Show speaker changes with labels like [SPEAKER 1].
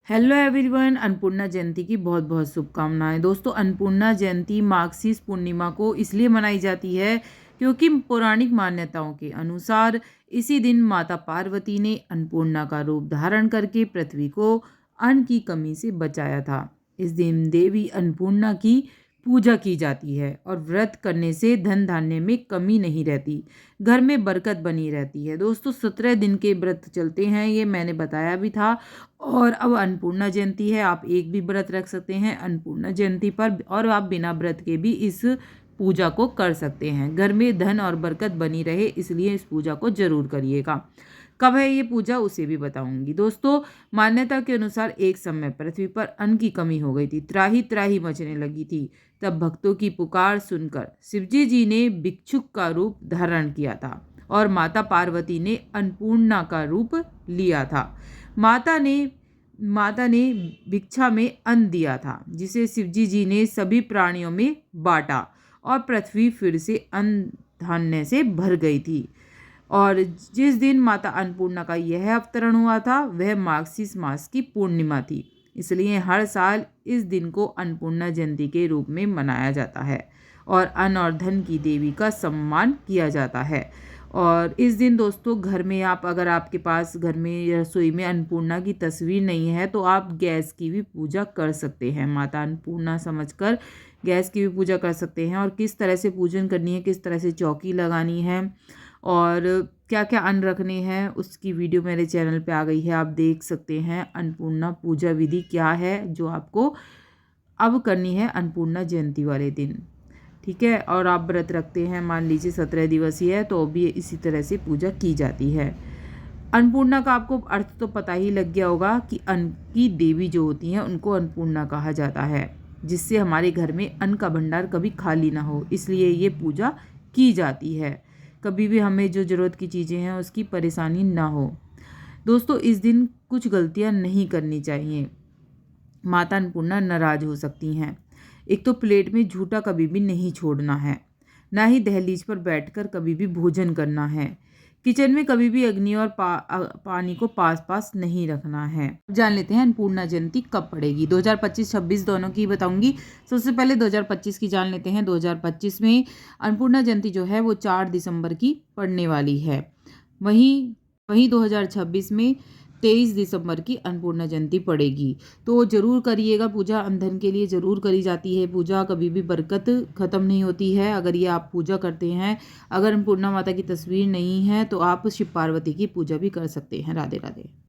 [SPEAKER 1] Hello everyone, Annapurna जयंती की बहुत बहुत शुभकामनाएं। दोस्तों, अन्नपूर्णा जयंती माघशीस पूर्णिमा को इसलिए मनाई जाती है क्योंकि पौराणिक मान्यताओं के अनुसार इसी दिन माता पार्वती ने अन्नपूर्णा का रूप धारण करके पृथ्वी को अन्न की कमी से बचाया था। इस दिन देवी अन्नपूर्णा की पूजा की जाती है और व्रत करने से धन धान्य में कमी नहीं रहती, घर में बरकत बनी रहती है। दोस्तों, 17 दिन के व्रत चलते हैं, ये मैंने बताया भी था। और अब अन्नपूर्णा जयंती है, आप एक भी व्रत रख सकते हैं अन्नपूर्णा जयंती पर, और आप बिना व्रत के भी इस पूजा को कर सकते हैं। घर में धन और बरकत बनी रहे, इसलिए इस पूजा को जरूर करिएगा। कब है ये पूजा, उसे भी बताऊंगी। दोस्तों, मान्यता के अनुसार एक समय पृथ्वी पर अन्न की कमी हो गई थी, त्राही त्राही मचने लगी थी। तब भक्तों की पुकार सुनकर शिवजी जी ने भिक्षुक का रूप धारण किया था और माता पार्वती ने अन्नपूर्णा का रूप लिया था। माता ने भिक्षा में अन्न दिया था, जिसे शिवजी जी ने सभी प्राणियों में बांटा और पृथ्वी फिर से अन्न धान्य से भर गई थी। और जिस दिन माता अन्नपूर्णा का यह अवतरण हुआ था वह माघशीस मास की पूर्णिमा थी, इसलिए हर साल इस दिन को अन्नपूर्णा जयंती के रूप में मनाया जाता है और अन्न और धन की देवी का सम्मान किया जाता है। और इस दिन दोस्तों, घर में अगर आपके पास घर में रसोई में अन्नपूर्णा की तस्वीर नहीं है तो आप गैस की भी पूजा कर सकते हैं। माता अन्नपूर्णा समझकर गैस की भी पूजा कर सकते हैं। और किस तरह से पूजन करनी है, किस तरह से चौकी लगानी है और क्या क्या अन्न रखने हैं, उसकी वीडियो मेरे चैनल पे आ गई है, आप देख सकते हैं। अन्नपूर्णा पूजा विधि क्या है जो आपको अब करनी है अन्नपूर्णा जयंती वाले दिन, ठीक है। और आप व्रत रखते हैं, मान लीजिए 17 दिवसीय है, तो भी इसी तरह से पूजा की जाती है। अन्नपूर्णा का आपको अर्थ तो पता ही लग गया होगा कि अन्न की देवी जो होती हैं उनको अन्नपूर्णा कहा जाता है, जिससे हमारे घर में अन्न का भंडार कभी खाली ना हो, इसलिए ये पूजा की जाती है। कभी भी हमें जो ज़रूरत की चीज़ें हैं उसकी परेशानी ना हो। दोस्तों, इस दिन कुछ गलतियां नहीं करनी चाहिए, माता अन्नपूर्णा नाराज हो सकती हैं। एक तो प्लेट में झूठा कभी भी नहीं छोड़ना है, ना ही दहलीज पर बैठकर कभी भी भोजन करना है। किचन में कभी भी अग्नि और पानी को पास पास नहीं रखना है। जान लेते हैं अन्नपूर्णा जयंती कब पड़ेगी। 2025-26 दोनों की बताऊंगी। सबसे पहले 2025 की जान लेते हैं। 2025 में अन्नपूर्णा जयंती जो है वो 4 दिसंबर की पड़ने वाली है। वहीं वहीं 2026 में 23 दिसंबर की अन्नपूर्णा जयंती पड़ेगी। तो जरूर करिएगा पूजा, अंधन के लिए जरूर करी जाती है पूजा, कभी भी बरकत ख़त्म नहीं होती है अगर ये आप पूजा करते हैं। अगर अन्नपूर्णा माता की तस्वीर नहीं है तो आप शिव पार्वती की पूजा भी कर सकते हैं। राधे राधे।